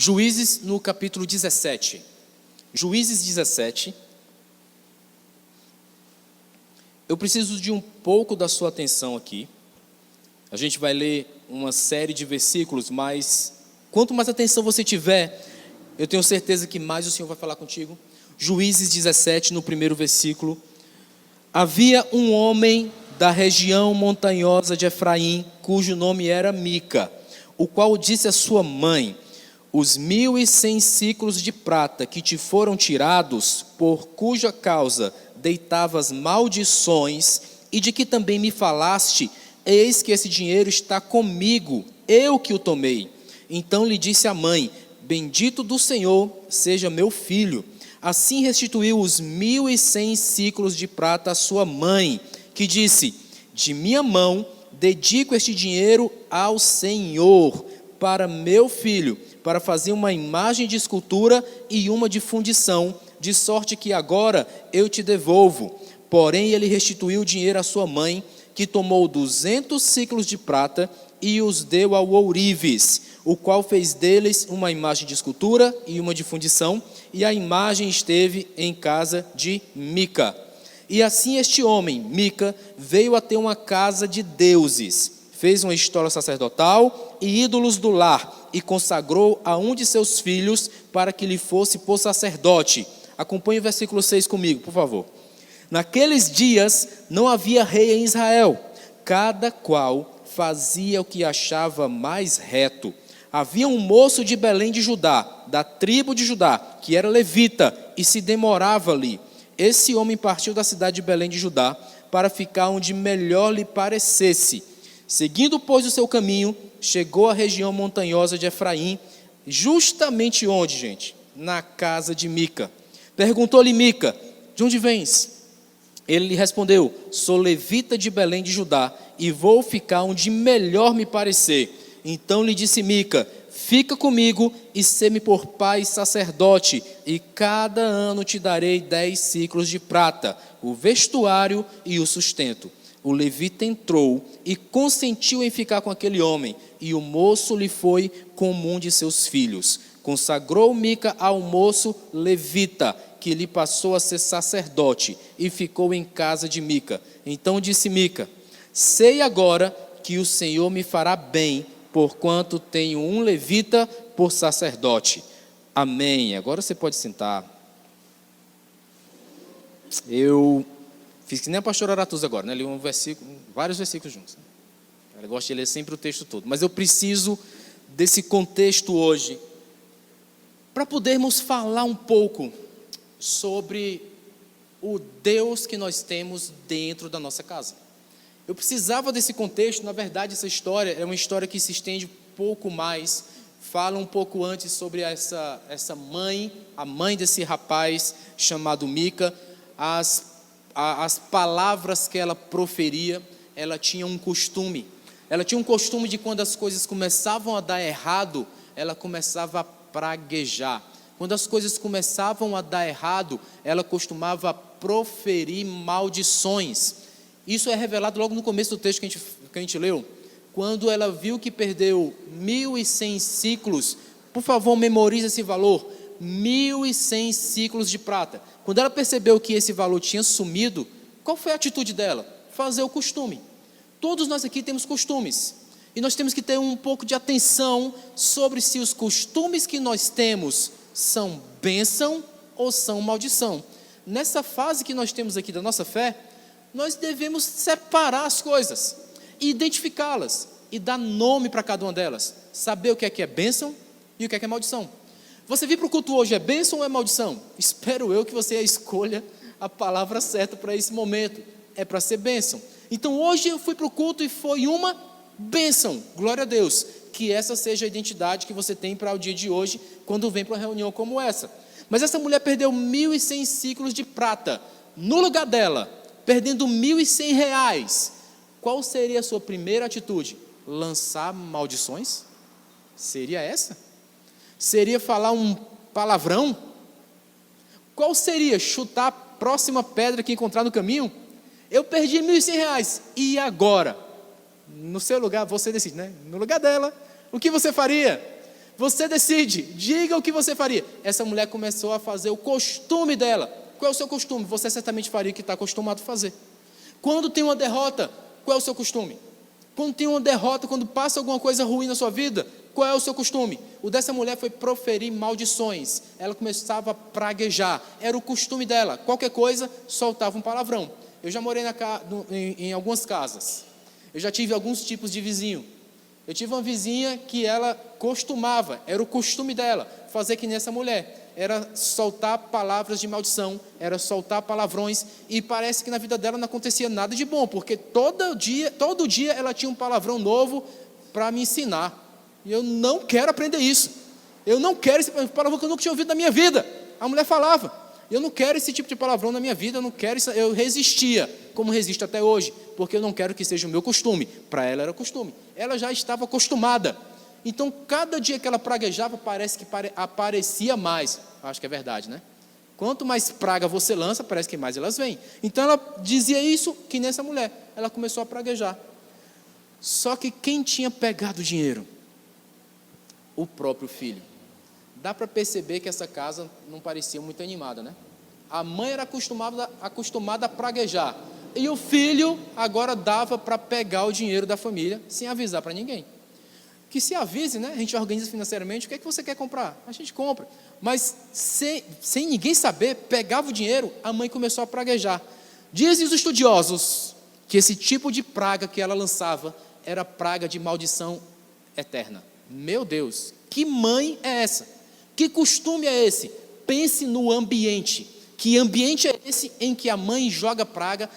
Juízes no capítulo 17. Juízes 17. Eu preciso de um pouco da sua atenção aqui. A gente vai ler uma série de versículos, mas quanto mais atenção você tiver, eu tenho certeza que mais o Senhor vai falar contigo. Juízes 17, no primeiro versículo. Havia um homem da região montanhosa de Efraim, cujo nome era Mica, o qual disse à sua mãe: os 1.100 siclos de prata que te foram tirados, por cuja causa deitavas maldições, e de que também me falaste, eis que esse dinheiro está comigo, eu que o tomei. Então lhe disse a mãe: bendito do Senhor seja meu filho. Assim restituiu os 1.100 siclos de prata à sua mãe, que disse: de minha mão dedico este dinheiro ao Senhor, para meu filho, para fazer uma imagem de escultura e uma de fundição, de sorte que agora eu te devolvo. Porém ele restituiu o dinheiro à sua mãe, que tomou 200 siclos de prata e os deu ao ourives, o qual fez deles uma imagem de escultura e uma de fundição, e a imagem esteve em casa de Mica. E assim este homem, Mica, veio a ter uma casa de deuses, fez uma estola sacerdotal e ídolos do lar, e consagrou a um de seus filhos para que lhe fosse por sacerdote. Acompanhe o versículo 6 comigo, por favor. Naqueles dias não havia rei em Israel, cada qual fazia o que achava mais reto. Havia um moço de Belém de Judá, da tribo de Judá, que era levita e se demorava ali. Esse homem partiu da cidade de Belém de Judá para ficar onde melhor lhe parecesse. Seguindo, pois, o seu caminho, chegou à região montanhosa de Efraim, justamente onde, gente? Na casa de Mica. Perguntou-lhe Mica: de onde vens? Ele lhe respondeu: sou levita de Belém de Judá, e vou ficar onde melhor me parecer. Então lhe disse Mica: fica comigo e sê-me por pai sacerdote, e cada ano te darei 10 siclos de prata, o vestuário e o sustento. O levita entrou e consentiu em ficar com aquele homem, e o moço lhe foi como um de seus filhos. Consagrou Mica ao moço levita, que lhe passou a ser sacerdote, e ficou em casa de Mica. Então disse Mica: sei agora que o Senhor me fará bem, porquanto tenho um levita por sacerdote. Amém. Agora você pode sentar. Eu fiz que nem a pastora Aratuza agora, né? Li um versículo, vários versículos juntos. Ela gosta de ler sempre o texto todo, mas eu preciso desse contexto hoje para podermos falar um pouco sobre o Deus que nós temos dentro da nossa casa. Eu precisava desse contexto. Na verdade, essa história é uma história que se estende um pouco mais, fala um pouco antes sobre essa mãe, a mãe desse rapaz chamado Mica. As palavras que ela proferia, ela tinha um costume. Ela tinha um costume de, quando as coisas começavam a dar errado, ela começava a praguejar. Quando as coisas começavam a dar errado, ela costumava proferir maldições. Isso é revelado logo no começo do texto que a gente leu. Quando ela viu que perdeu 1.100 ciclos, por favor, memorize esse valor, 1.100 ciclos de prata. Quando ela percebeu que esse valor tinha sumido, qual foi a atitude dela? Fazer o costume. Todos nós aqui temos costumes, e nós temos que ter um pouco de atenção sobre se os costumes que nós temos são bênção ou são maldição. Nessa fase que nós temos aqui da nossa fé, nós devemos separar as coisas, identificá-las e dar nome para cada uma delas, saber o que é bênção e o que é maldição. Você vir para o culto hoje, é bênção ou é maldição? Espero eu que você escolha a palavra certa para esse momento. É para ser bênção. Então hoje eu fui para o culto e foi uma bênção. Glória a Deus. Que essa seja a identidade que você tem para o dia de hoje, quando vem para uma reunião como essa. Mas essa mulher perdeu 1.100 ciclos de prata. No lugar dela, perdendo 1.100 reais. Qual seria a sua primeira atitude? Lançar maldições? Seria essa? Seria falar um palavrão? Qual seria? Chutar a próxima pedra que encontrar no caminho? Eu perdi 1.100 reais, e agora? No seu lugar, você decide, né? No lugar dela, o que você faria? Você decide, diga o que você faria. Essa mulher começou a fazer o costume dela. Qual é o seu costume? Você certamente faria o que está acostumado a fazer. Quando tem uma derrota, qual é o seu costume? Quando tem uma derrota, quando passa alguma coisa ruim na sua vida, qual é o seu costume? O dessa mulher foi proferir maldições. Ela começava a praguejar. Era o costume dela. Qualquer coisa, soltava um palavrão. Eu já morei em algumas casas. Eu já tive alguns tipos de vizinho. Eu tive uma vizinha que ela costumava, era o costume dela, fazer que nem essa mulher. Era soltar palavras de maldição, era soltar palavrões, e parece que na vida dela não acontecia nada de bom, porque todo dia ela tinha um palavrão novo para me ensinar. E eu não quero aprender isso. Eu não quero esse palavrão que eu nunca tinha ouvido na minha vida. A mulher falava. Eu não quero esse tipo de palavrão na minha vida, eu não quero isso. Eu resistia, como resisto até hoje, porque eu não quero que seja o meu costume. Para ela era costume. Ela já estava acostumada. Então, cada dia que ela praguejava, parece que aparecia mais. Acho que é verdade, né? Quanto mais praga você lança, parece que mais elas vêm. Então, ela dizia isso que nessa mulher. Ela começou a praguejar. Só que quem tinha pegado o dinheiro? O próprio filho. Dá para perceber que essa casa não parecia muito animada, né? A mãe era acostumada a praguejar. E o filho agora dava para pegar o dinheiro da família sem avisar para ninguém. Que se avise, né? A gente organiza financeiramente, o que é que você quer comprar? A gente compra. Mas sem ninguém saber, pegava o dinheiro, a mãe começou a praguejar. Dizem os estudiosos que esse tipo de praga que ela lançava era praga de maldição eterna. Meu Deus, que mãe é essa? Que costume é esse? Pense no ambiente. Que ambiente é esse em que a mãe joga praga?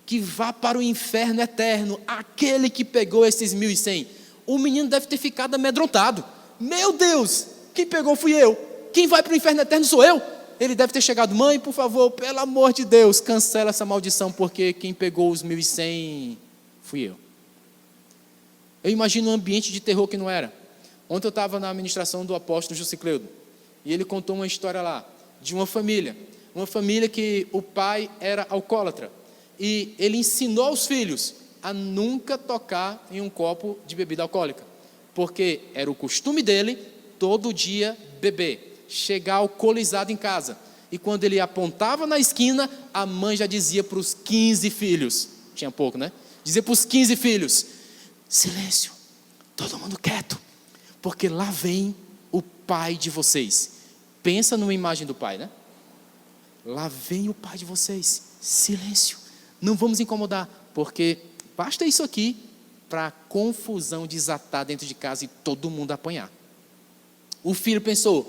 Que vá para o inferno eterno, aquele que pegou esses 1.100. O menino deve ter ficado amedrontado. Meu Deus, quem pegou fui eu. Quem vai para o inferno eterno sou eu. Ele deve ter chegado, mãe, por favor, pelo amor de Deus, cancela essa maldição, porque quem pegou os 1.100 fui eu. Eu imagino um ambiente de terror que não era. Ontem eu estava na administração do apóstolo Jusicleudo, e ele contou uma história lá, de uma família que o pai era alcoólatra, e ele ensinou aos filhos a nunca tocar em um copo de bebida alcoólica, porque era o costume dele, todo dia beber, chegar alcoolizado em casa, e quando ele apontava na esquina, a mãe já dizia para os 15 filhos, tinha pouco, né? Dizia para os 15 filhos, silêncio, todo mundo quieto, porque lá vem o pai de vocês. Pensa numa imagem do pai, né? Lá vem o pai de vocês. Silêncio. Não vamos incomodar, porque basta isso aqui para a confusão desatar dentro de casa e todo mundo apanhar. O filho pensou,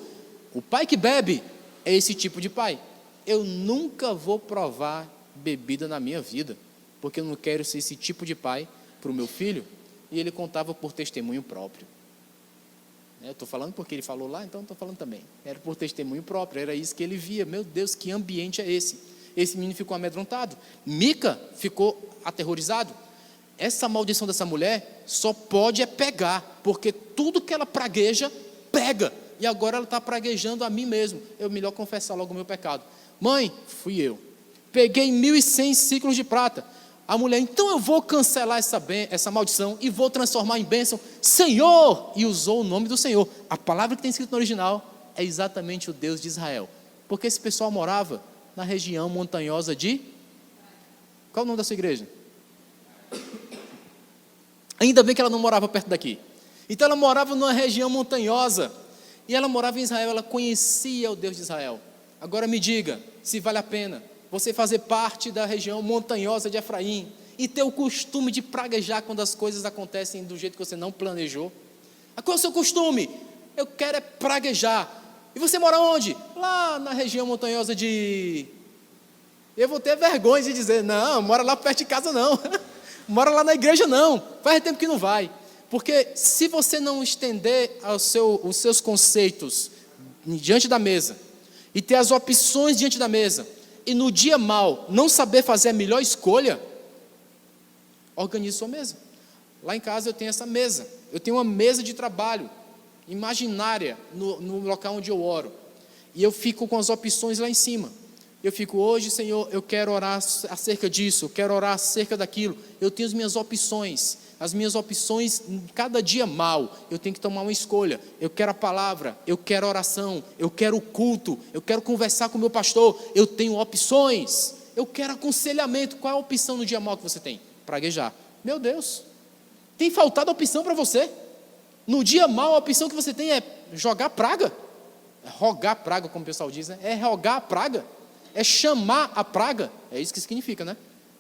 o pai que bebe é esse tipo de pai. Eu nunca vou provar bebida na minha vida, porque eu não quero ser esse tipo de pai para o meu filho. E ele contava por testemunho próprio. Eu estou falando porque ele falou lá, então estou falando também. Era por testemunho próprio, era isso que ele via. Meu Deus, que ambiente é esse? Esse menino ficou amedrontado. Mica ficou aterrorizado. Essa maldição dessa mulher só pode pegar, porque tudo que ela pragueja, pega. E agora ela está praguejando a mim mesmo. Eu melhor confessar logo o meu pecado. Mãe, fui eu. Peguei 1.100 ciclos de prata. A mulher, então eu vou cancelar essa maldição e vou transformar em bênção. Senhor! E usou o nome do Senhor. A palavra que tem escrito no original é exatamente o Deus de Israel. Porque esse pessoal morava na região montanhosa de... Qual é o nome da sua igreja? Ainda bem que ela não morava perto daqui. Então ela morava numa região montanhosa. E ela morava em Israel, ela conhecia o Deus de Israel. Agora me diga, se vale a pena você fazer parte da região montanhosa de Efraim e ter o costume de praguejar quando as coisas acontecem do jeito que você não planejou. Qual é o seu costume? Eu quero praguejar. E você mora onde? Lá na região montanhosa de... Eu vou ter vergonha de dizer, não, mora lá perto de casa não. Mora lá na igreja não. Faz tempo que não vai. Porque se você não estender os seus conceitos diante da mesa e ter as opções diante da mesa, e no dia mal não saber fazer a melhor escolha, organize sua mesa. Lá em casa eu tenho essa mesa. Eu tenho uma mesa de trabalho imaginária no local onde eu oro. E eu fico com as opções lá em cima. Eu fico, hoje, Senhor, eu quero orar acerca disso, eu quero orar acerca daquilo. Eu tenho as minhas opções. as minhas opções, cada dia mal, eu tenho que tomar uma escolha. Eu quero a palavra, eu quero a oração, eu quero o culto, eu quero conversar com o meu pastor, eu tenho opções, eu quero aconselhamento. Qual é a opção no dia mal que você tem? Praguejar. Meu Deus, tem faltado opção para você? No dia mal, a opção que você tem é jogar praga, é rogar praga, como o pessoal diz, né? É rogar a praga, é chamar a praga, é isso que significa, né?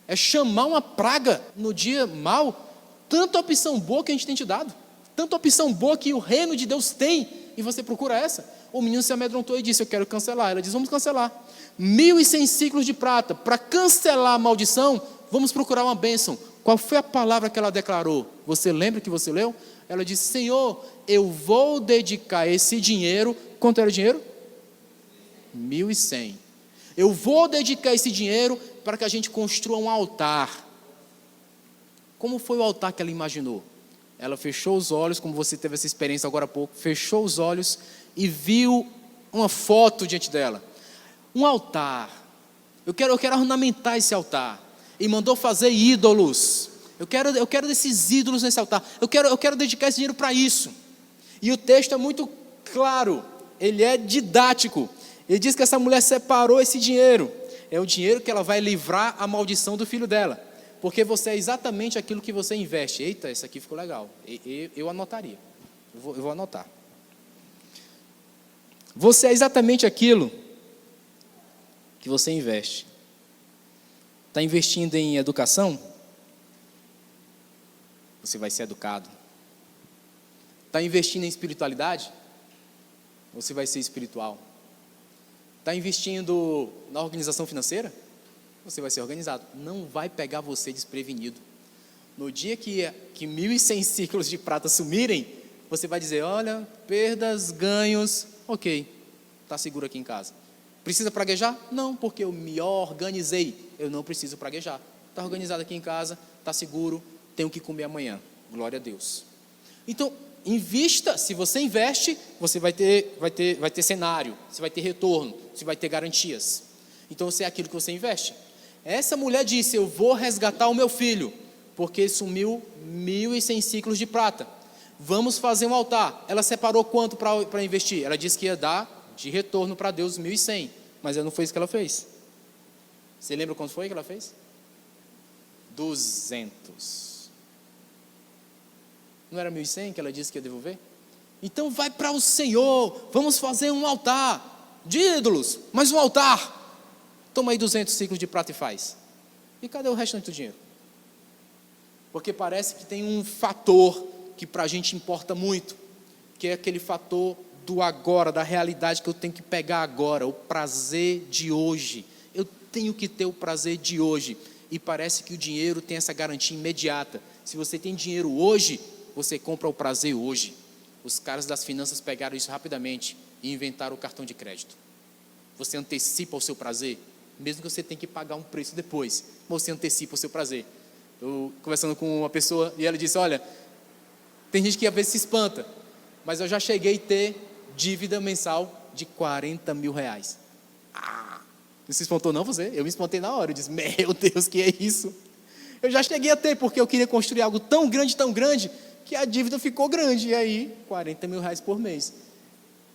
É chamar uma praga no dia mal. Tanta opção boa que a gente tem te dado, tanta opção boa que o reino de Deus tem, e você procura essa. O menino se amedrontou e disse: eu quero cancelar. Ela diz: vamos cancelar. 1.100 ciclos de prata, para cancelar a maldição, vamos procurar uma bênção. Qual foi a palavra que ela declarou? Você lembra que você leu? Ela disse: Senhor, eu vou dedicar esse dinheiro. Quanto era o dinheiro? 1.100. Eu vou dedicar esse dinheiro para que a gente construa um altar. Como foi o altar que ela imaginou? Ela fechou os olhos, como você teve essa experiência agora há pouco, fechou os olhos e viu uma foto diante dela. Um altar. Eu quero ornamentar esse altar. E mandou fazer ídolos. Eu quero desses ídolos nesse altar. Eu quero dedicar esse dinheiro para isso. E o texto é muito claro. Ele é didático. Ele diz que essa mulher separou esse dinheiro. É o dinheiro que ela vai livrar a maldição do filho dela. Porque você é exatamente aquilo que você investe. Eita, isso aqui ficou legal. Eu anotaria. Eu vou anotar. Você é exatamente aquilo que você investe. Está investindo em educação? Você vai ser educado. Está investindo em espiritualidade? Você vai ser espiritual. Está investindo na organização financeira? Você vai ser organizado. Não vai pegar você desprevenido. No dia que 1.100 ciclos de prata sumirem, você vai dizer: olha, perdas, ganhos, ok, está seguro aqui em casa. Precisa praguejar? Não, porque eu me organizei. Eu não preciso praguejar. Está organizado aqui em casa, está seguro, tenho que comer amanhã. Glória a Deus. Então, invista. Se você investe, você vai ter cenário, você vai ter retorno, você vai ter garantias. Então, você é aquilo que você investe. Essa mulher disse: eu vou resgatar o meu filho, porque sumiu 1.100 ciclos de prata. Vamos fazer um altar. Ela separou quanto para investir? Ela disse que ia dar de retorno para Deus 1.100, mas não foi isso que ela fez. Você lembra quanto foi que ela fez? 200. Não era 1.100 que ela disse que ia devolver? Então vai para o Senhor, vamos fazer um altar de ídolos, mas um altar. Toma aí 200 ciclos de prata e faz. E cadê o restante do dinheiro? Porque parece que tem um fator que para a gente importa muito, que é aquele fator do agora, da realidade que eu tenho que pegar agora, o prazer de hoje. Eu tenho que ter o prazer de hoje. E parece que o dinheiro tem essa garantia imediata. Se você tem dinheiro hoje, você compra o prazer hoje. Os caras das finanças pegaram isso rapidamente e inventaram o cartão de crédito. Você antecipa o seu prazer, mesmo que você tenha que pagar um preço depois, você antecipa o seu prazer. Eu conversando com uma pessoa e ela disse: olha, tem gente que às vezes se espanta, mas eu já cheguei a ter dívida mensal de 40 mil reais. Não se espantou não você? Eu me espantei na hora, eu disse: meu Deus, que é isso? Eu já cheguei a ter, porque eu queria construir algo tão grande, que a dívida ficou grande, e aí 40 mil reais por mês.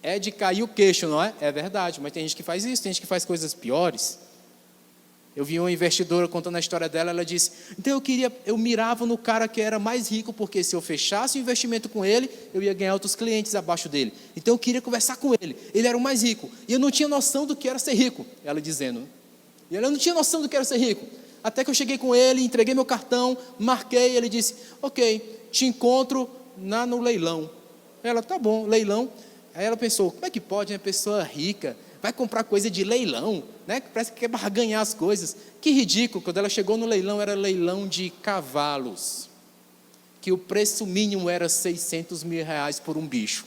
É de cair o queixo, não é? É verdade, mas tem gente que faz isso, tem gente que faz coisas piores. Eu vi uma investidora contando a história dela, ela disse: então eu mirava no cara que era mais rico, porque se eu fechasse o investimento com ele, eu ia ganhar outros clientes abaixo dele. Então eu queria conversar com ele, ele era o mais rico, e eu não tinha noção do que era ser rico, ela dizendo. E ela não tinha noção do que era ser rico, até que eu cheguei com ele, entreguei meu cartão, marquei, ele disse: ok, te encontro no leilão. Ela: tá bom, leilão. Aí ela pensou: como é que pode, né, pessoa rica vai comprar coisa de leilão, né? Parece que quer barganhar as coisas. Que ridículo. Quando ela chegou no leilão, era leilão de cavalos, que o preço mínimo era 600 mil reais por um bicho.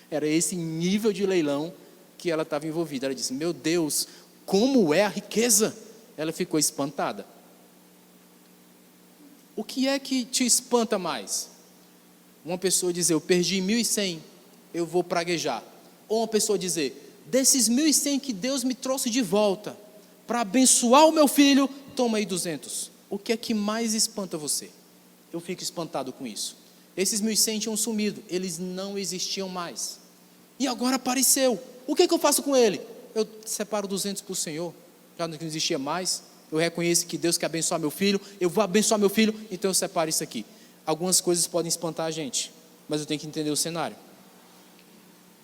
Era esse nível de leilão que ela estava envolvida. Ela disse: meu Deus, como é a riqueza? Ela ficou espantada. O que é que te espanta mais? Uma pessoa dizer: eu perdi 1.100, eu vou praguejar. Ou uma pessoa dizer: desses 1.100 que Deus me trouxe de volta para abençoar o meu filho, toma aí 200. O que é que mais espanta você? eu fico espantado com isso. Esses 1.100 tinham sumido, eles não existiam mais. E agora apareceu. O que eu faço com ele? Eu separo 200 para o Senhor, já não existia mais. Eu reconheço que Deus quer abençoar meu filho, eu vou abençoar meu filho, então eu separo isso aqui. Algumas coisas podem espantar a gente, mas eu tenho que entender o cenário.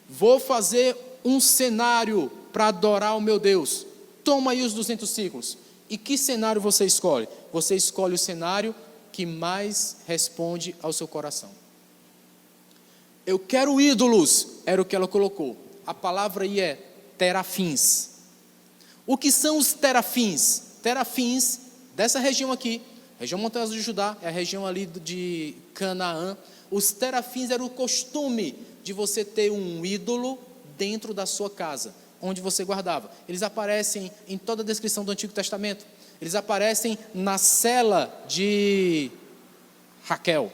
Vou fazer um cenário para adorar o meu Deus. Toma aí os 200 ciclos. E que cenário você escolhe? Você escolhe o cenário que mais responde ao seu coração. Eu quero ídolos, era o que ela colocou. A palavra aí é terafins. O que são os terafins? Terafins, dessa região aqui, região montanhosa de Judá, é a região ali de Canaã. Os terafins era o costume de você ter um ídolo dentro da sua casa, onde você guardava. Eles aparecem em toda a descrição do Antigo Testamento. Eles aparecem na cela de Raquel.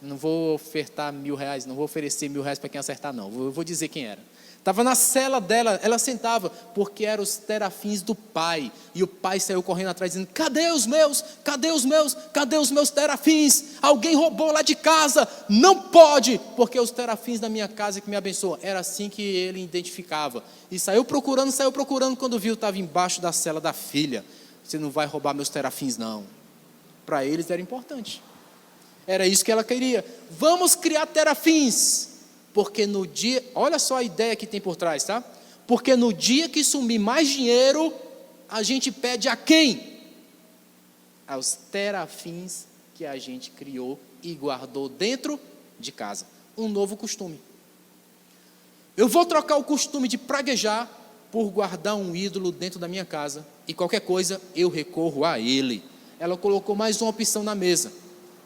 Não vou ofertar R$1.000, não vou oferecer R$1.000 para quem acertar, não. Eu vou dizer quem era. Estava na cela dela, ela sentava, porque eram os terafins do pai. E o pai saiu correndo atrás, dizendo: cadê os meus? Cadê os meus? Cadê os meus terafins? Alguém roubou lá de casa. Não pode, porque os terafins da minha casa que me abençoam. Era assim que ele identificava. E saiu procurando, quando viu, estava embaixo da cela da filha. Você não vai roubar meus terafins, não. Para eles era importante. Era isso que ela queria. Vamos criar terafins. Porque no dia, olha só a ideia que tem por trás, tá? Porque no dia que sumir mais dinheiro, a gente pede a quem? Aos terafins que a gente criou e guardou dentro de casa. Um novo costume. Eu vou trocar o costume de praguejar por guardar um ídolo dentro da minha casa, e qualquer coisa eu recorro a ele. Ela colocou mais uma opção na mesa: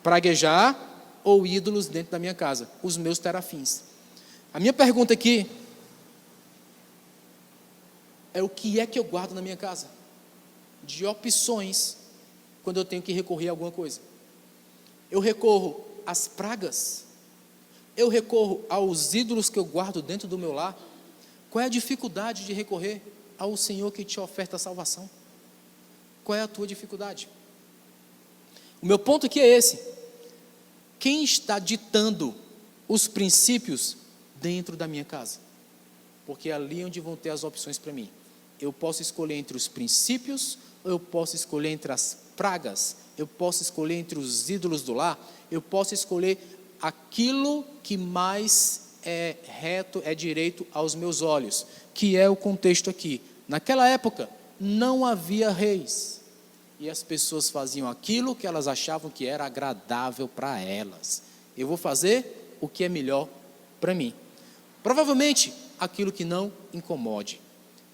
praguejar ou ídolos dentro da minha casa, os meus terafins. A minha pergunta aqui é: o que é que eu guardo na minha casa? De opções, quando eu tenho que recorrer a alguma coisa. Eu recorro às pragas? Eu recorro aos ídolos que eu guardo dentro do meu lar? Qual é a dificuldade de recorrer ao Senhor que te oferta a salvação? Qual é a tua dificuldade? O meu ponto aqui é esse: quem está ditando os princípios dentro da minha casa? Porque é ali onde vão ter as opções para mim. Eu posso escolher entre os princípios, ou eu posso escolher entre as pragas, eu posso escolher entre os ídolos do lar, eu posso escolher aquilo que mais é reto, é direito aos meus olhos, que é o contexto aqui. Naquela época não havia reis, e as pessoas faziam aquilo que elas achavam que era agradável para elas. Eu vou fazer o que é melhor para mim. Provavelmente aquilo que não incomode.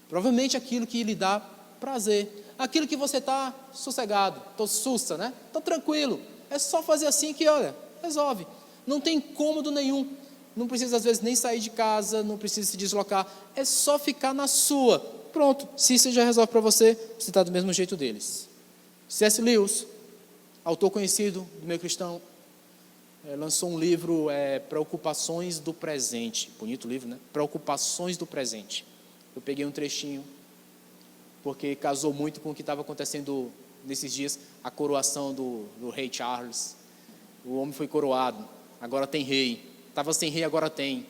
Provavelmente aquilo que lhe dá prazer. Aquilo que você está sossegado, estou sussa, né? Estou tranquilo. É só fazer assim que, olha, resolve. Não tem incômodo nenhum. Não precisa, às vezes, nem sair de casa, não precisa se deslocar. É só ficar na sua. Pronto. Se isso já resolve para você, você está do mesmo jeito deles. C.S. Lewis, autor conhecido do meio cristão, lançou um livro, Preocupações do Presente. Bonito livro, né? Preocupações do Presente. Eu peguei um trechinho, porque casou muito com o que estava acontecendo nesses dias, a coroação do rei Charles. O homem foi coroado, agora tem rei. Estava sem rei, agora tem.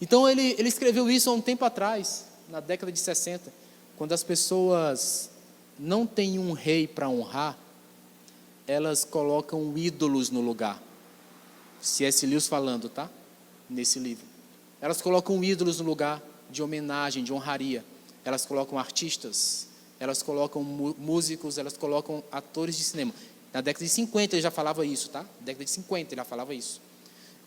Então ele escreveu isso há um tempo atrás, na década de 60, quando as pessoas não têm um rei para honrar, elas colocam ídolos no lugar. C.S. Lewis falando, tá? Nesse livro. Elas colocam ídolos no lugar de homenagem, de honraria. Elas colocam artistas, elas colocam músicos, elas colocam atores de cinema. Na década de 50 ele já falava isso, tá? Na década de 50 ele já falava isso.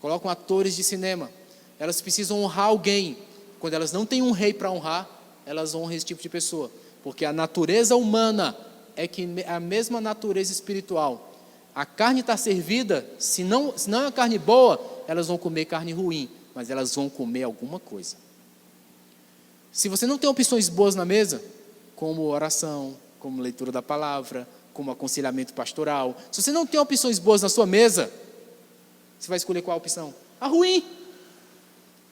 Colocam atores de cinema. Elas precisam honrar alguém. Quando elas não têm um rei para honrar, elas honram esse tipo de pessoa. Porque a natureza humana é a mesma natureza espiritual. A carne está servida, se não é uma carne boa, elas vão comer carne ruim, mas elas vão comer alguma coisa. Se você não tem opções boas na mesa, como oração, como leitura da palavra, como aconselhamento pastoral, se você não tem opções boas na sua mesa, você vai escolher qual opção? A ruim.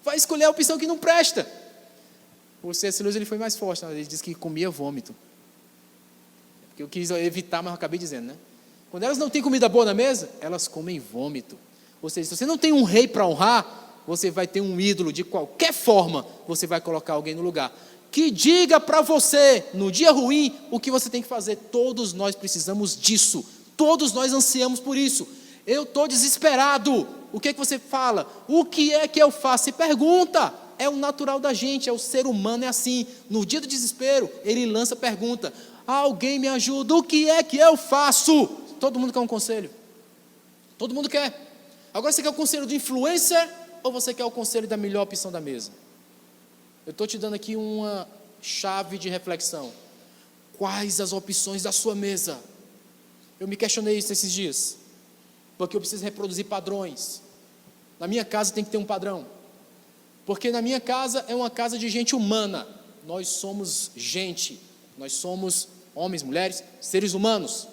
Vai escolher a opção que não presta. O C.S. Lewis ele foi mais forte, ele disse que comia vômito. Porque eu quis evitar, mas eu acabei dizendo, né? Quando elas não têm comida boa na mesa, elas comem vômito. Ou seja, se você não tem um rei para honrar, você vai ter um ídolo de qualquer forma, você vai colocar alguém no lugar. Que diga para você, no dia ruim, o que você tem que fazer. Todos nós precisamos disso. Todos nós ansiamos por isso. Eu estou desesperado. O que é que você fala? O que é que eu faço? Se pergunta. É o natural da gente, é o ser humano, é assim. No dia do desespero, ele lança a pergunta. Alguém me ajuda, o que é que eu faço? Todo mundo quer um conselho. Todo mundo quer. Agora você quer o conselho do influencer ou você quer o conselho da melhor opção da mesa? Eu estou te dando aqui uma chave de reflexão. Quais as opções da sua mesa? Eu me questionei isso esses dias, porque eu preciso reproduzir padrões. Na minha casa tem que ter um padrão, porque na minha casa é uma casa de gente humana. Nós somos gente, nós somos homens, mulheres, seres humanos.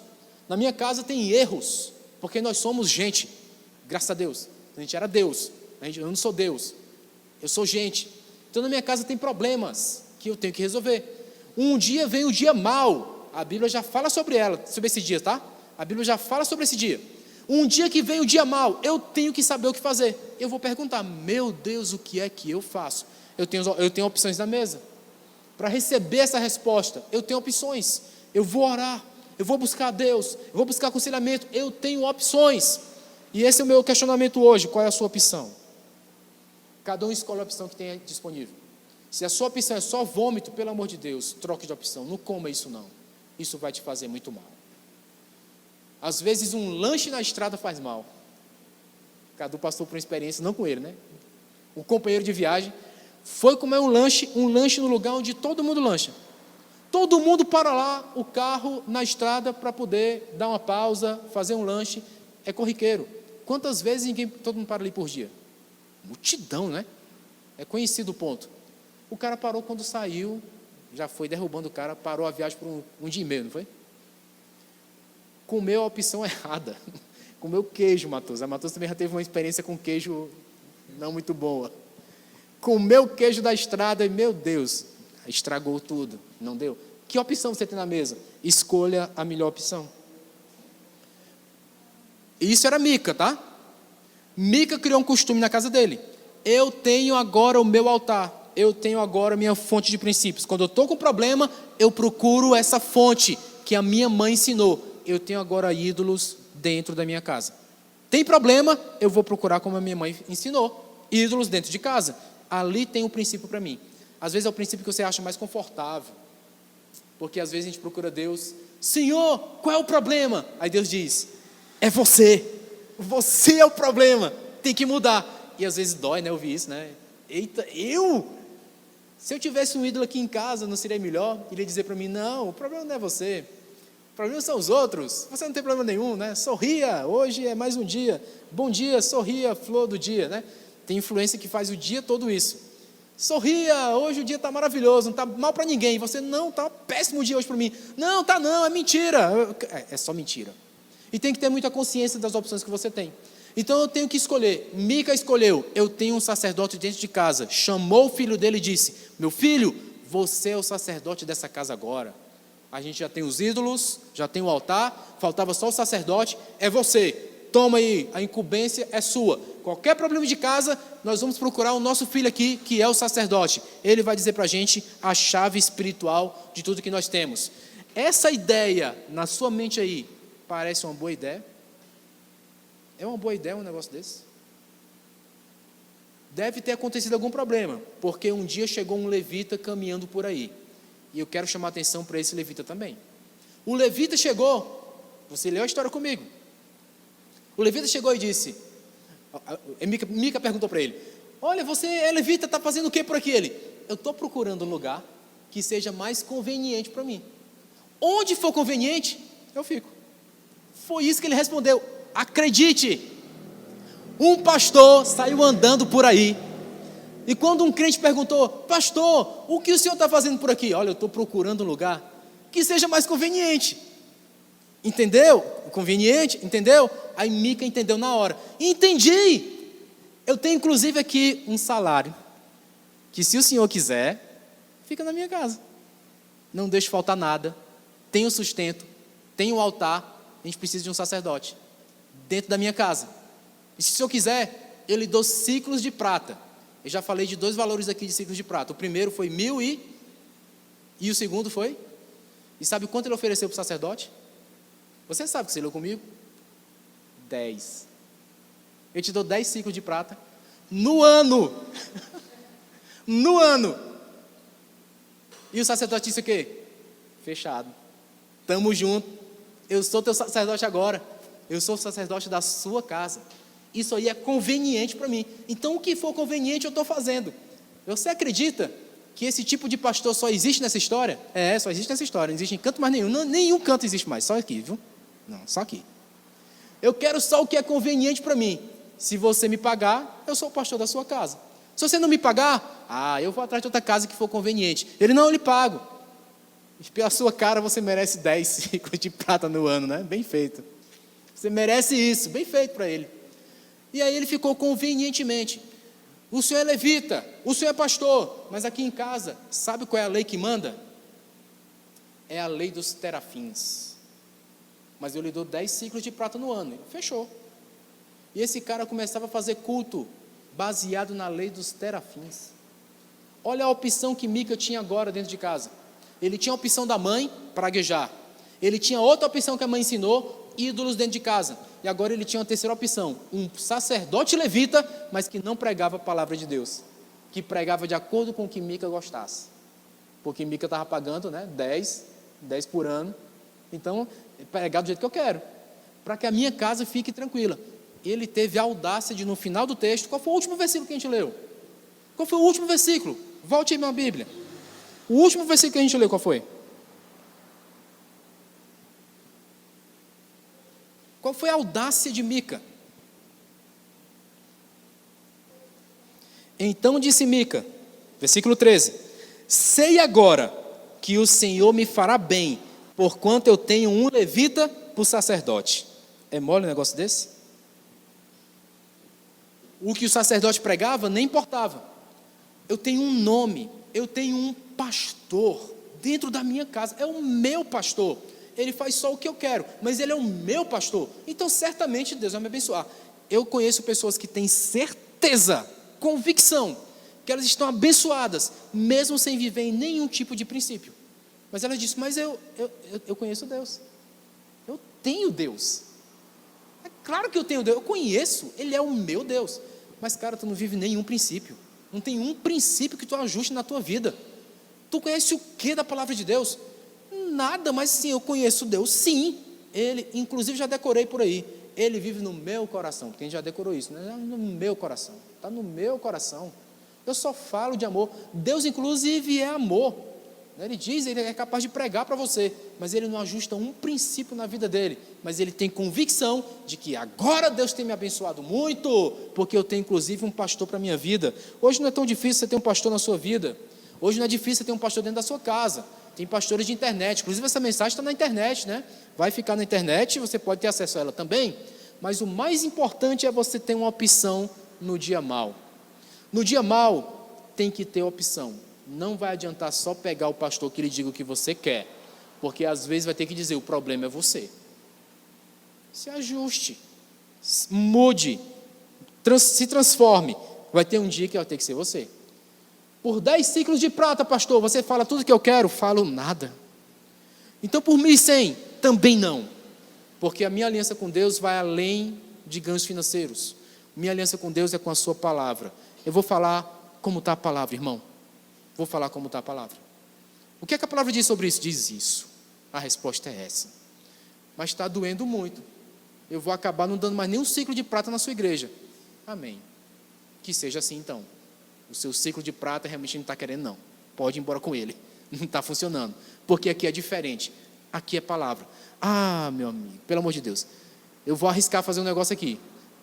Na minha casa tem erros, porque nós somos gente, graças a Deus. A gente era Deus, eu não sou Deus, eu sou gente. Então na minha casa tem problemas que eu tenho que resolver. Um dia vem o dia mau, a Bíblia já fala sobre esse dia, tá? A Bíblia já fala sobre esse dia. Um dia que vem o dia mau, eu tenho que saber o que fazer. Eu vou perguntar, meu Deus, o que é que eu faço? Eu tenho opções na mesa. Para receber essa resposta, eu tenho opções. Eu vou orar, eu vou buscar a Deus, eu vou buscar aconselhamento, eu tenho opções. E esse é o meu questionamento hoje, qual é a sua opção? Cada um escolhe a opção que tem disponível. Se a sua opção é só vômito, pelo amor de Deus, troque de opção, não coma isso não. Isso vai te fazer muito mal. Às vezes um lanche na estrada faz mal. Cadu passou por uma experiência, não com ele, né? Um companheiro de viagem foi comer um lanche no lugar onde todo mundo lancha. Todo mundo para lá, o carro na estrada para poder dar uma pausa, fazer um lanche. É corriqueiro. Quantas vezes todo mundo para ali por dia? Multidão, né? É conhecido o ponto. O cara parou quando saiu, já foi derrubando o cara, parou a viagem por um dia e meio, não foi? Comeu a opção errada. Comeu queijo, Matheus. A Matheus também já teve uma experiência com queijo não muito boa. Comeu o queijo da estrada e, meu Deus, estragou tudo. Não deu? Que opção você tem na mesa? Escolha a melhor opção. Isso era Mica, tá? Mica criou um costume na casa dele. Eu tenho agora o meu altar. Eu tenho agora a minha fonte de princípios. Quando eu estou com problema, eu procuro essa fonte que a minha mãe ensinou. Eu tenho agora ídolos dentro da minha casa. Tem problema, eu vou procurar como a minha mãe ensinou. Ídolos dentro de casa. Ali tem um princípio para mim. Às vezes é o princípio que você acha mais confortável. Porque às vezes a gente procura Deus. Senhor, qual é o problema? Aí Deus diz, é você. Você é o problema. Tem que mudar. E às vezes dói, né, ouvir isso, né? Eita, eu? Se eu tivesse um ídolo aqui em casa, não seria melhor? Ele ia dizer para mim, não, o problema não é você. O problema são os outros. Você não tem problema nenhum, né? Sorria, hoje é mais um dia. Bom dia, sorria, flor do dia, né? Tem influência que faz o dia todo isso. Sorria, hoje o dia está maravilhoso, não está mal para ninguém. Você, não, está péssimo dia hoje para mim. Não, está não, é mentira. É só mentira. E tem que ter muita consciência das opções que você tem. Então eu tenho que escolher. Mica escolheu. Eu tenho um sacerdote dentro de casa. Chamou o filho dele e disse, meu filho, você é o sacerdote dessa casa agora. A gente já tem os ídolos, já tem o altar, faltava só o sacerdote, é você. Toma aí, a incumbência é sua. Qualquer problema de casa, nós vamos procurar o nosso filho aqui, que é o sacerdote. Ele vai dizer para a gente a chave espiritual de tudo que nós temos. Essa ideia, na sua mente aí, parece uma boa ideia? É uma boa ideia um negócio desse? Deve ter acontecido algum problema, porque um dia chegou um levita caminhando por aí. E eu quero chamar a atenção para esse levita também. O levita chegou, você leu a história comigo. O levita chegou e disse, Mica perguntou para ele, olha, você é levita, está fazendo o que por aqui? Ele, eu estou procurando um lugar que seja mais conveniente para mim. Onde for conveniente, eu fico. Foi isso que ele respondeu. Acredite, um pastor saiu andando por aí, e quando um crente perguntou, pastor, o que o senhor está fazendo por aqui? Olha, eu estou procurando um lugar que seja mais conveniente. Entendeu? Conveniente, entendeu? Aí Mica entendeu na hora. Entendi! Eu tenho inclusive aqui um salário, que se o senhor quiser, fica na minha casa. Não deixo faltar nada, tenho sustento, tenho altar, a gente precisa de um sacerdote dentro da minha casa. E se eu quiser, eu lhe dou ciclos de prata. Eu já falei de 2 valores aqui de ciclos de prata. O primeiro foi 1.000 e o segundo foi? E sabe quanto ele ofereceu para o sacerdote? Você sabe que você leu comigo? 10. Eu te dou 10 ciclos de prata no ano. No ano. E o sacerdote disse o quê? Fechado. Tamo junto. Eu sou teu sacerdote agora. Eu sou o sacerdote da sua casa. Isso aí é conveniente para mim. Então, o que for conveniente, eu estou fazendo. Você acredita que esse tipo de pastor só existe nessa história? Só existe nessa história. Não existe em canto mais nenhum. Não, nenhum canto existe mais. Só aqui, viu? Não, só aqui. Eu quero só o que é conveniente para mim. Se você me pagar, eu sou o pastor da sua casa. Se você não me pagar, eu vou atrás de outra casa que for conveniente. Ele, não, eu lhe pago. Pela sua cara, você merece 10 ciclos de prata no ano, né? Bem feito. Você merece isso, bem feito para ele. E aí ele ficou convenientemente. O senhor é levita, o senhor é pastor, mas aqui em casa, sabe qual é a lei que manda? É a lei dos terafins. Mas eu lhe dou 10 ciclos de prata no ano. Ele fechou. E esse cara começava a fazer culto baseado na lei dos terafins. Olha a opção que Mica tinha agora dentro de casa. Ele tinha a opção da mãe, praguejar. Ele tinha outra opção que a mãe ensinou, ídolos dentro de casa. E agora ele tinha uma terceira opção, um sacerdote levita, mas que não pregava a palavra de Deus, que pregava de acordo com o que Mica gostasse. Porque Mica estava pagando, né, 10 por ano. Então, pregar do jeito que eu quero, para que a minha casa fique tranquila. Ele teve a audácia de, no final do texto, qual foi o último versículo que a gente leu? Qual foi o último versículo? Volte aí na Bíblia. O último versículo que a gente leu, qual foi? Qual foi a audácia de Mica? Então disse Mica, versículo 13: sei agora que o Senhor me fará bem, porquanto eu tenho um levita por sacerdote. É mole um negócio desse? O que o sacerdote pregava nem importava. Eu tenho um nome, eu tenho um pastor dentro da minha casa, é o meu pastor. Ele faz só o que eu quero, mas ele é o meu pastor. Então, certamente, Deus vai me abençoar. Eu conheço pessoas que têm certeza, convicção, que elas estão abençoadas, mesmo sem viver em nenhum tipo de princípio. Mas elas dizem, mas eu conheço Deus. Eu tenho Deus. É claro que eu tenho Deus, eu conheço, Ele é o meu Deus. Mas, cara, tu não vive nenhum princípio. Não tem um princípio que tu ajuste na tua vida. Tu conhece o que da palavra de Deus? Nada, mas sim, eu conheço Deus, sim. Ele, inclusive já decorei por aí, Ele vive no meu coração. Quem já decorou isso? Né? No meu coração, está no meu coração. Eu só falo de amor. Deus inclusive é amor. Ele diz, Ele é capaz de pregar para você, mas Ele não ajusta um princípio na vida dele, mas Ele tem convicção de que agora Deus tem me abençoado muito, porque eu tenho inclusive um pastor para a minha vida. Hoje não é tão difícil você ter um pastor na sua vida. Hoje não é difícil você ter um pastor dentro da sua casa. Tem pastores de internet, inclusive essa mensagem está na internet, né? Vai ficar na internet e você pode ter acesso a ela também. Mas o mais importante é você ter uma opção no dia mau. No dia mau, tem que ter opção. Não vai adiantar só pegar o pastor que lhe diga o que você quer, porque às vezes vai ter que dizer, o problema é você. Se ajuste, mude, se transforme. Vai ter um dia que vai ter que ser você. Por 10 ciclos de prata, pastor, você fala tudo que eu quero? Falo nada. Então por 1.100, também não. Porque a minha aliança com Deus vai além de ganhos financeiros. Minha aliança com Deus é com a sua palavra. Eu vou falar como está a palavra, irmão. Vou falar como está a palavra. O que é que a palavra diz sobre isso? Diz isso. A resposta é essa. Mas está doendo muito. Eu vou acabar não dando mais nenhum ciclo de prata na sua igreja. Amém. Que seja assim então. O seu ciclo de prata realmente não está querendo, não. Pode ir embora com ele. Não está funcionando. Porque aqui é diferente. Aqui é palavra. Ah, meu amigo, pelo amor de Deus. Eu vou arriscar fazer um negócio aqui.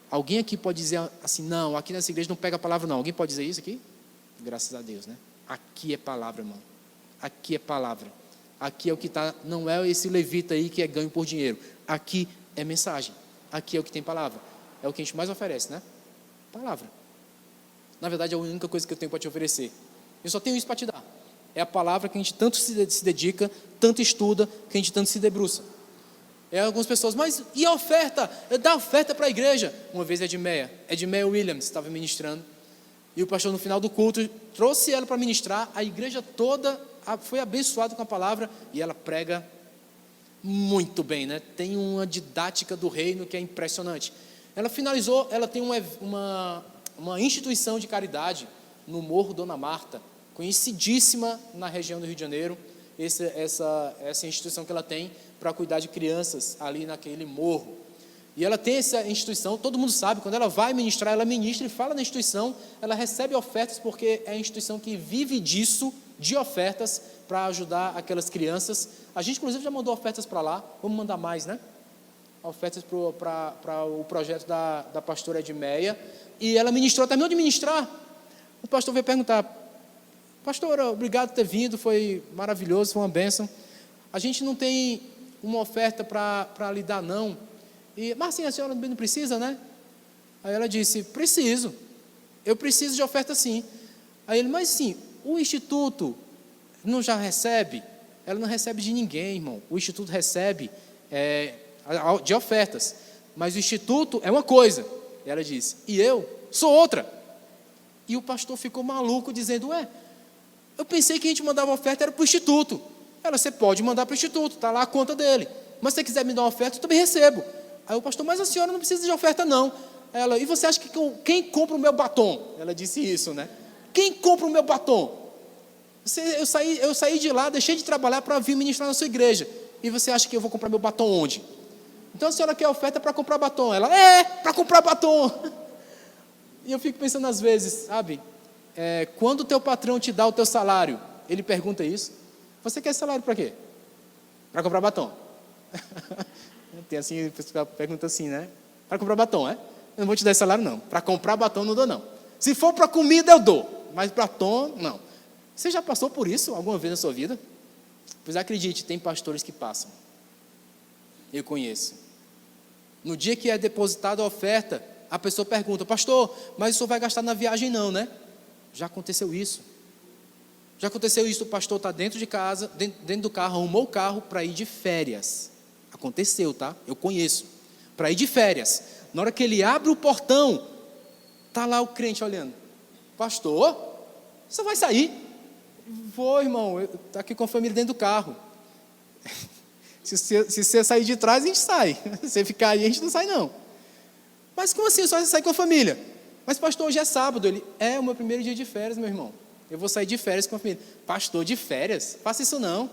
Alguém aqui pode dizer assim, não, aqui nessa igreja não pega a palavra, não. Alguém pode dizer isso aqui? Graças a Deus, né? Aqui é palavra, irmão. Aqui é palavra. Aqui é o que está, não é esse levita aí que é ganho por dinheiro. Aqui é mensagem. Aqui é o que tem palavra. É o que a gente mais oferece, né? Palavra. Na verdade, é a única coisa que eu tenho para te oferecer. Eu só tenho isso para te dar. É a palavra que a gente tanto se dedica, tanto estuda, que a gente tanto se debruça. Algumas pessoas, mas e a oferta? Dá oferta para a igreja. Uma vez Edmeia Williams estava ministrando, e o pastor no final do culto trouxe ela para ministrar, a igreja toda foi abençoada com a palavra, e ela prega muito bem, né? Tem uma didática do reino que é impressionante. Ela finalizou, ela tem uma instituição de caridade no Morro Dona Marta, conhecidíssima na região do Rio de Janeiro. Essa instituição que ela tem para cuidar de crianças ali naquele morro. E ela tem essa instituição, todo mundo sabe, quando ela vai ministrar, ela ministra e fala na instituição, ela recebe ofertas, porque é a instituição que vive disso, de ofertas, para ajudar aquelas crianças. A gente, inclusive, já mandou ofertas para lá, vamos mandar mais, né? Ofertas para o projeto da pastora Edmeia, e ela ministrou, terminou de ministrar, o pastor veio perguntar: pastora, obrigado por ter vindo, foi maravilhoso, foi uma bênção. A gente não tem uma oferta para lhe dar, não. Mas sim, a senhora não precisa, né? Aí ela disse: preciso, eu preciso de oferta sim. Aí ele: mas sim, o instituto não já recebe? Ela não recebe de ninguém, irmão. O instituto recebe de ofertas, mas o instituto é uma coisa. E ela disse: e eu sou outra. E o pastor ficou maluco, dizendo: eu pensei que a gente mandava oferta era para o instituto. Ela: você pode mandar para o instituto, está lá a conta dele, mas se você quiser me dar uma oferta, eu também recebo. Aí o pastor: mas a senhora não precisa de oferta não. Ela: e você acha que quem compra o meu batom? Ela disse isso, né? Quem compra o meu batom? Eu saí de lá, deixei de trabalhar para vir ministrar na sua igreja, e você acha que eu vou comprar meu batom onde? Então a senhora quer oferta para comprar batom? Ela: para comprar batom. E eu fico pensando às vezes, sabe, quando o teu patrão te dá o teu salário, ele pergunta isso: você quer salário para quê? Para comprar batom. Tem assim, o pessoal pergunta assim, né? Para comprar batom, Eu não vou te dar esse salário não, para comprar batom não dou não. Se for para comida eu dou, mas batom não. Você já passou por isso alguma vez na sua vida? Pois acredite, tem pastores que passam. Eu conheço. No dia que é depositada a oferta, a pessoa pergunta: pastor, mas o senhor vai gastar na viagem não, né? Já aconteceu isso. O pastor está dentro de casa, dentro do carro, arrumou o carro para ir de férias. Aconteceu, tá? Eu conheço. Para ir de férias. Na hora que ele abre o portão, está lá o crente olhando: pastor, você vai sair? Vou, irmão, está aqui com a família dentro do carro. Se você sair de trás, a gente sai. Se você ficar aí, a gente não sai não. Mas como assim, só você sai com a família? Mas pastor, hoje é sábado. Ele: o meu primeiro dia de férias, meu irmão. Eu vou sair de férias com a família. Pastor, de férias? Faça isso não.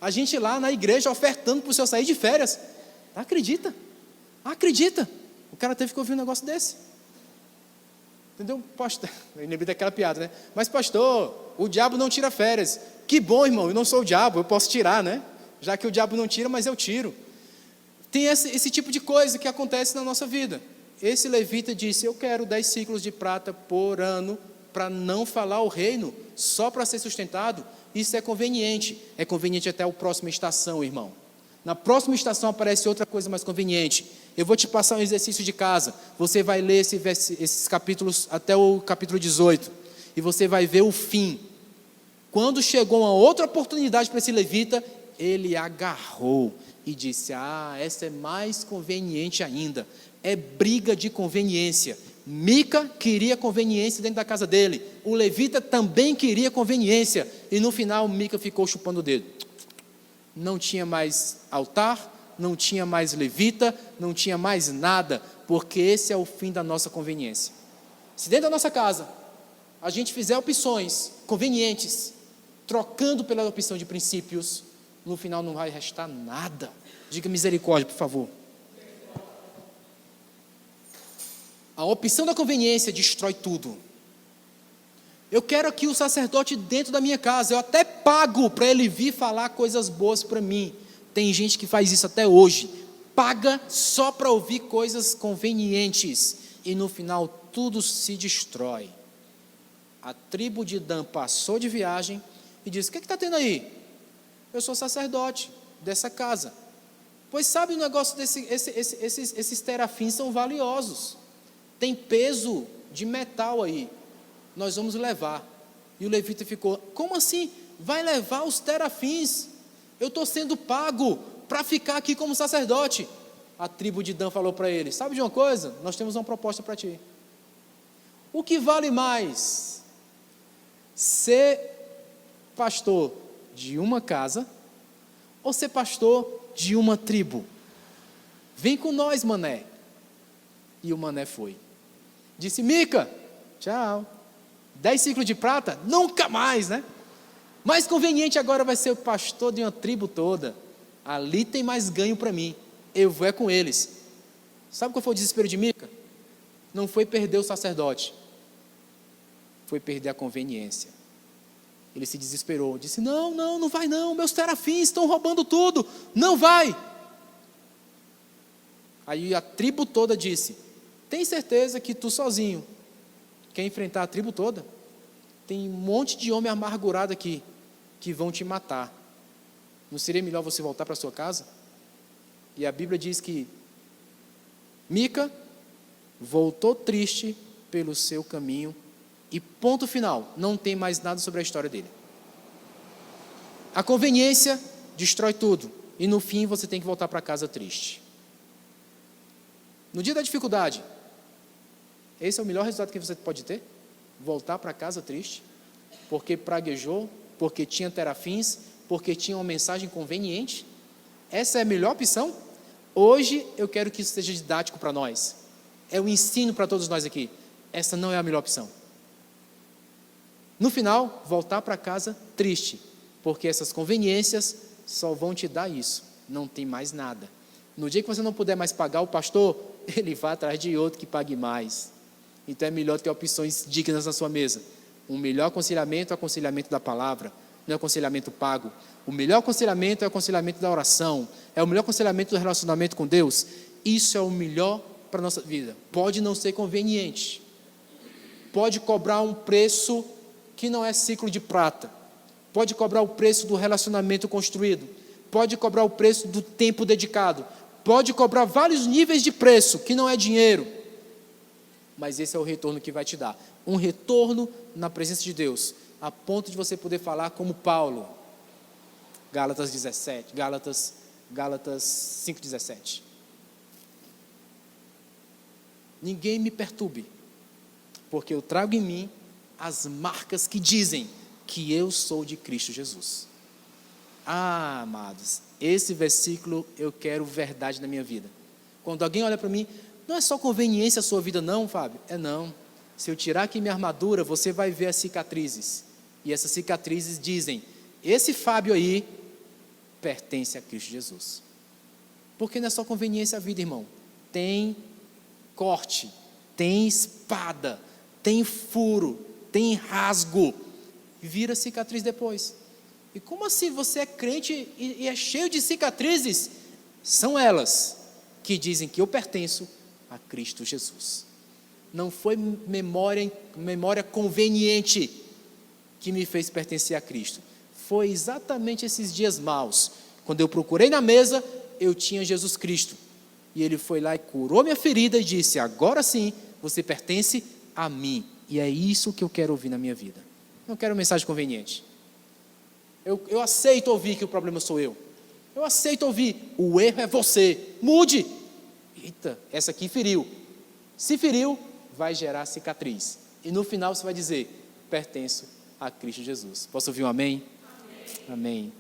A gente lá na igreja ofertando para o senhor sair de férias. Acredita? O cara teve que ouvir um negócio desse. Entendeu? Pastor, eu lembrei daquela piada, né? Mas pastor, o diabo não tira férias. Que bom, irmão, eu não sou o diabo, eu posso tirar, né? Já que o diabo não tira, mas eu tiro. Tem esse tipo de coisa que acontece na nossa vida. Esse levita disse: eu quero 10 ciclos de prata por ano, para não falar o reino, só para ser sustentado. Isso é conveniente até a próxima estação, irmão. Na próxima estação aparece outra coisa mais conveniente. Eu vou te passar um exercício de casa, você vai ler esses capítulos até o capítulo 18, e você vai ver o fim. Quando chegou uma outra oportunidade para esse levita, ele agarrou e disse: essa é mais conveniente ainda. É briga de conveniência. Mica queria conveniência dentro da casa dele, o levita também queria conveniência, e no final Mica ficou chupando o dedo. Não tinha mais altar, não tinha mais levita, não tinha mais nada, porque esse é o fim da nossa conveniência. Se dentro da nossa casa a gente fizer opções convenientes, trocando pela opção de princípios, no final não vai restar nada. Diga misericórdia, por favor. A opção da conveniência destrói tudo. Eu quero aqui o sacerdote dentro da minha casa, eu até pago para ele vir falar coisas boas para mim. Tem gente que faz isso até hoje, paga só para ouvir coisas convenientes, e no final tudo se destrói. A tribo de Dan passou de viagem e disse: o que está tendo aí? Eu sou sacerdote dessa casa. Pois sabe o negócio esses terafins são valiosos, tem peso de metal aí, nós vamos levar. E o levita ficou: como assim? Vai levar os terafins? Eu estou sendo pago para ficar aqui como sacerdote. A tribo de Dan falou para ele: sabe de uma coisa? Nós temos uma proposta para ti. O que vale mais? Ser pastor de uma casa ou ser pastor de uma tribo? Vem com nós, mané. E o mané foi. Disse: Mica, tchau. 10 ciclos de prata? Nunca mais, né? Mais conveniente agora vai ser o pastor de uma tribo toda. Ali tem mais ganho para mim. Eu vou com eles. Sabe qual foi o desespero de Mica? Não foi perder o sacerdote. Foi perder a conveniência. Ele se desesperou. Disse: não vai não. Meus terafins estão roubando tudo. Não vai. Aí a tribo toda disse: tem certeza que tu sozinho quer enfrentar a tribo toda? Tem um monte de homem amargurado aqui que vão te matar. Não seria melhor você voltar para sua casa? E a Bíblia diz que Mica voltou triste pelo seu caminho e ponto final, não tem mais nada sobre a história dele. A conveniência destrói tudo e no fim você tem que voltar para casa triste. No dia da dificuldade, esse é o melhor resultado que você pode ter? Voltar para casa triste, porque praguejou, porque tinha terafins, porque tinha uma mensagem conveniente. Essa é a melhor opção? Hoje eu quero que isso seja didático para nós. É um ensino para todos nós aqui. Essa não é a melhor opção. No final, voltar para casa triste, porque essas conveniências só vão te dar isso. Não tem mais nada. No dia que você não puder mais pagar o pastor, ele vai atrás de outro que pague mais. Então é melhor ter opções dignas na sua mesa. O melhor aconselhamento é o aconselhamento da palavra, não é o aconselhamento pago. O melhor aconselhamento é o aconselhamento da oração, é o melhor aconselhamento do relacionamento com Deus. Isso é o melhor para a nossa vida. Pode não ser conveniente, pode cobrar um preço que não é ciclo de prata, pode cobrar o preço do relacionamento construído, pode cobrar o preço do tempo dedicado, pode cobrar vários níveis de preço, que não é dinheiro, mas esse é o retorno que vai te dar, um retorno na presença de Deus, a ponto de você poder falar como Paulo, Gálatas 5,17. Ninguém me perturbe, porque eu trago em mim as marcas que dizem que eu sou de Cristo Jesus. Ah, amados, esse versículo eu quero verdade na minha vida. Quando alguém olha para mim, não é só conveniência a sua vida não, Fábio? É não. Se eu tirar aqui minha armadura, você vai ver as cicatrizes. E essas cicatrizes dizem, esse Fábio aí pertence a Cristo Jesus. Porque não é só conveniência a vida, irmão. Tem corte, tem espada, tem furo, tem rasgo. Vira cicatriz depois. E como assim você é crente e é cheio de cicatrizes? São elas que dizem que eu pertenço a Cristo Jesus. Não foi memória conveniente que me fez pertencer a Cristo. Foi exatamente esses dias maus. Quando eu procurei na mesa, eu tinha Jesus Cristo. E Ele foi lá e curou minha ferida e disse, agora sim, você pertence a mim. E é isso que eu quero ouvir na minha vida. Não quero mensagem conveniente. Eu aceito ouvir que o problema sou eu. Eu aceito ouvir, o erro é você. Mude. Eita, essa aqui feriu. Se feriu, vai gerar cicatriz. E no final você vai dizer, pertenço a Cristo Jesus. Posso ouvir um amém? Amém. Amém.